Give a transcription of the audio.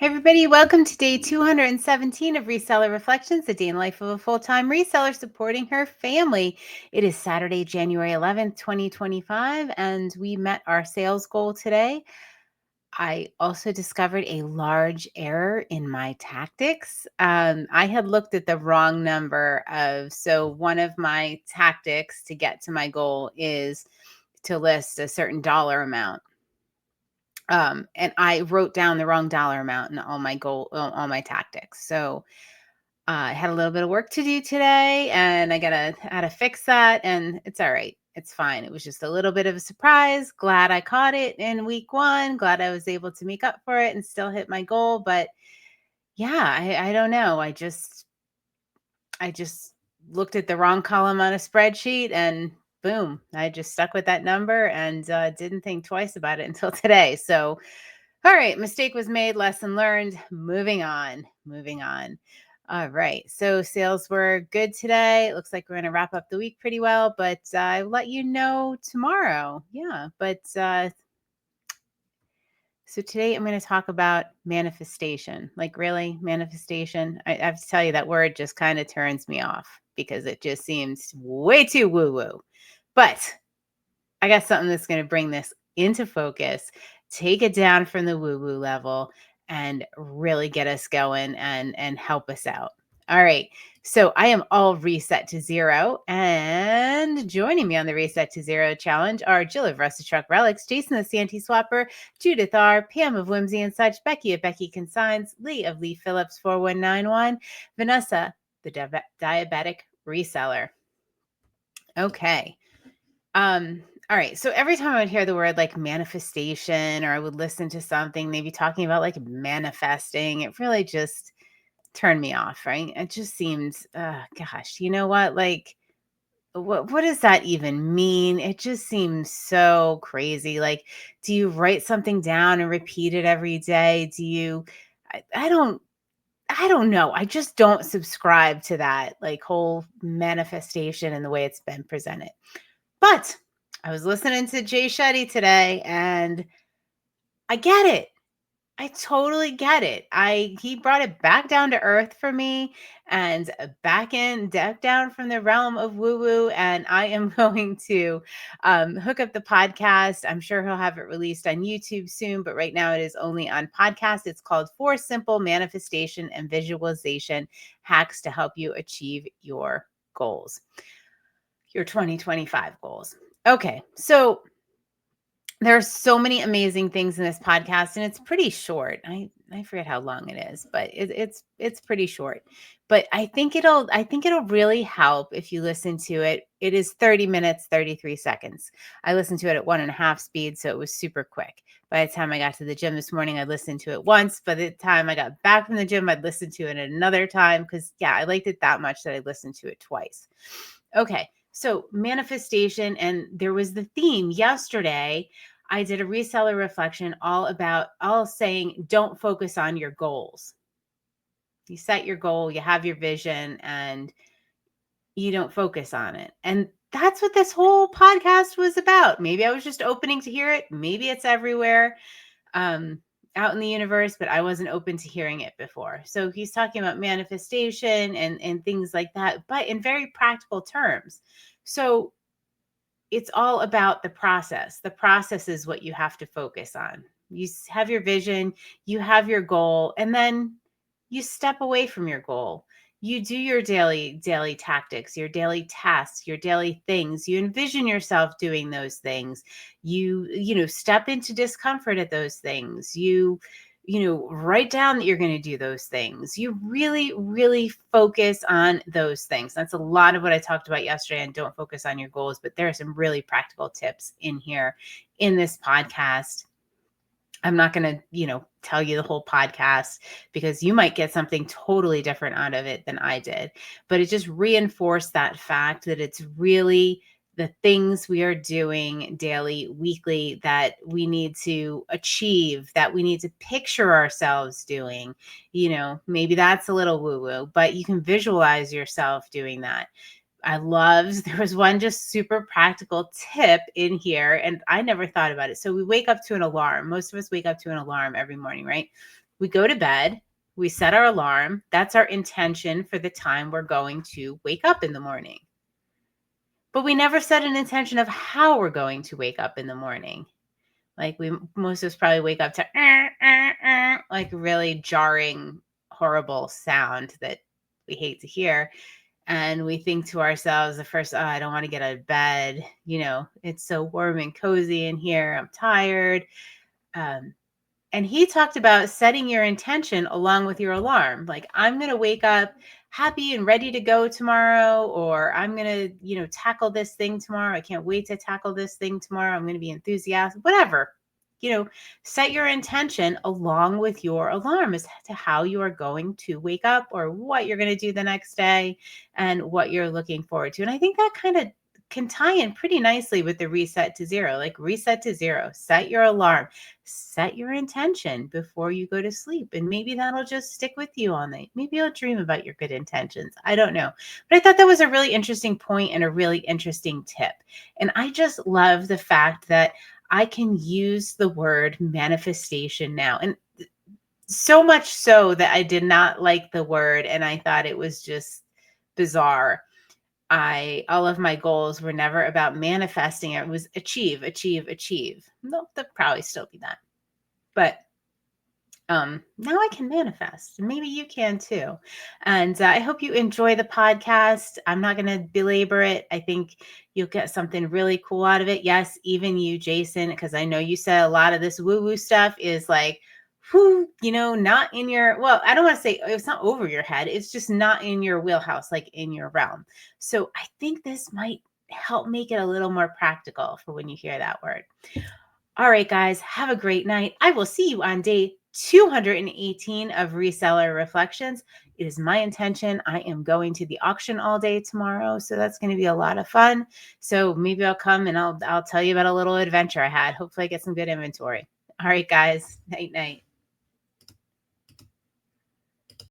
Hey everybody, welcome to day 217 of Reseller Reflections, the day in the life of a full-time reseller supporting her family. It is Saturday, January 11th, 2025, and we met our sales goal today. I also discovered a large error in my tactics. I had looked at the wrong number so one of my tactics to get to my goal is to list a certain dollar amount. And I wrote down the wrong dollar amount in all my tactics. So I had a little bit of work to do today, and I had to fix that, and it's all right. It's fine. It was just a little bit of a surprise. Glad I caught it in week one. Glad I was able to make up for it and still hit my goal. But yeah, I don't know. I just looked at the wrong column on a spreadsheet and boom, I just stuck with that number and didn't think twice about it until today. So all right, mistake was made, lesson learned. Moving on. All right, so sales were good today. It looks like we're going to wrap up the week pretty well, but I'll let you know tomorrow. Yeah, but so today I'm going to talk about manifestation. Like, really, manifestation? I have to tell you, that word just kind of turns me off because it just seems way too woo-woo. But I got something that's going to bring this into focus, take it down from the woo-woo level, and really get us going and help us out. All right. So I am all reset to zero. And joining me on the Reset to Zero challenge are Jill of Rusty Truck Relics, Jason the Santee Swapper, Judith R, Pam of Whimsy and Such, Becky of Becky Consigns, Lee of Lee Phillips 4191, Vanessa, the diabetic reseller. Okay. All right. So every time I would hear the word like manifestation, or I would listen to something maybe talking about like manifesting, it really just turned me off, right? It just seems, gosh, you know what? Like, what does that even mean? It just seems so crazy. Like, do you write something down and repeat it every day? I don't know. I just don't subscribe to that like whole manifestation and the way it's been presented. But I was listening to Jay Shetty today and I get it. I totally get it. He brought it back down to earth for me and back down from the realm of woo woo. And I am going to hook up the podcast. I'm sure he'll have it released on YouTube soon, but right now it is only on podcast. It's called 4 Simple Manifestation and Visualization Hacks to Help You Achieve Your Goals, your 2025 goals. Okay, so there are so many amazing things in this podcast, and it's pretty short. I forget how long it is, but it's pretty short. But I think it'll really help if you listen to it. It is 30 minutes, 33 seconds. I listened to it at 1.5 speed, so it was super quick. By the time I got to the gym this morning, I listened to it once. By the time I got back from the gym, I'd listened to it another time because yeah, I liked it that much that I listened to it twice. Okay, so manifestation, and there was the theme yesterday. I did a reseller reflection all saying, don't focus on your goals. You set your goal, you have your vision, and you don't focus on it. And that's what this whole podcast was about. Maybe I was just opening to hear it. Maybe it's everywhere out in the universe, but I wasn't open to hearing it before. So he's talking about manifestation and things like that, but in very practical terms. So it's all about the process. The process is what you have to focus on. You have your vision, you have your goal, and then you step away from your goal. You do your daily tactics, your daily tasks, your daily things. You envision yourself doing those things. You step into discomfort at those things. Write down that you're going to do those things. You really, really focus on those things. That's a lot of what I talked about yesterday, and don't focus on your goals, but there are some really practical tips in here in this podcast. I'm not going to, tell you the whole podcast because you might get something totally different out of it than I did, but it just reinforced that fact that it's really the things we are doing daily, weekly, that we need to achieve, that we need to picture ourselves doing. Maybe that's a little woo-woo, but you can visualize yourself doing that. There was one just super practical tip in here, and I never thought about it. So we wake up to an alarm. Most of us wake up to an alarm every morning, right? We go to bed, we set our alarm. That's our intention for the time we're going to wake up in the morning. But we never set an intention of how we're going to wake up in the morning. Like most of us probably wake up to like really jarring, horrible sound that we hate to hear. And we think to ourselves, the first, I don't want to get out of bed. It's so warm and cozy in here. I'm tired. And he talked about setting your intention along with your alarm. Like, I'm going to wake up happy and ready to go tomorrow, or I'm going to, tackle this thing tomorrow. I can't wait to tackle this thing tomorrow. I'm going to be enthusiastic, whatever. Set your intention along with your alarm as to how you are going to wake up or what you're going to do the next day and what you're looking forward to. And I think that kind of can tie in pretty nicely with the reset to zero. Like, reset to zero, set your alarm, set your intention before you go to sleep. And maybe that'll just stick with you all night. Maybe you'll dream about your good intentions. I don't know. But I thought that was a really interesting point and a really interesting tip. And I just love the fact that I can use the word manifestation now. And so much so that I did not like the word and I thought it was just bizarre. All of my goals were never about manifesting. It was achieve, achieve, achieve. Nope, that'd probably still be that. But now I can manifest. Maybe you can too. And I hope you enjoy the podcast. I'm not going to belabor it. I think you'll get something really cool out of it. Yes, even you, Jason, because I know you said a lot of this woo-woo stuff is like, not in your, well, I don't want to say it's not over your head. It's just not in your wheelhouse, like in your realm. So I think this might help make it a little more practical for when you hear that word. All right, guys, have a great night. I will see you on day 218 of Reseller Reflections. It is my intention. I am going to the auction all day tomorrow, so that's going to be a lot of fun. So maybe I'll come and I'll tell you about a little adventure I had. Hopefully I get some good inventory. All right, guys. Night, night.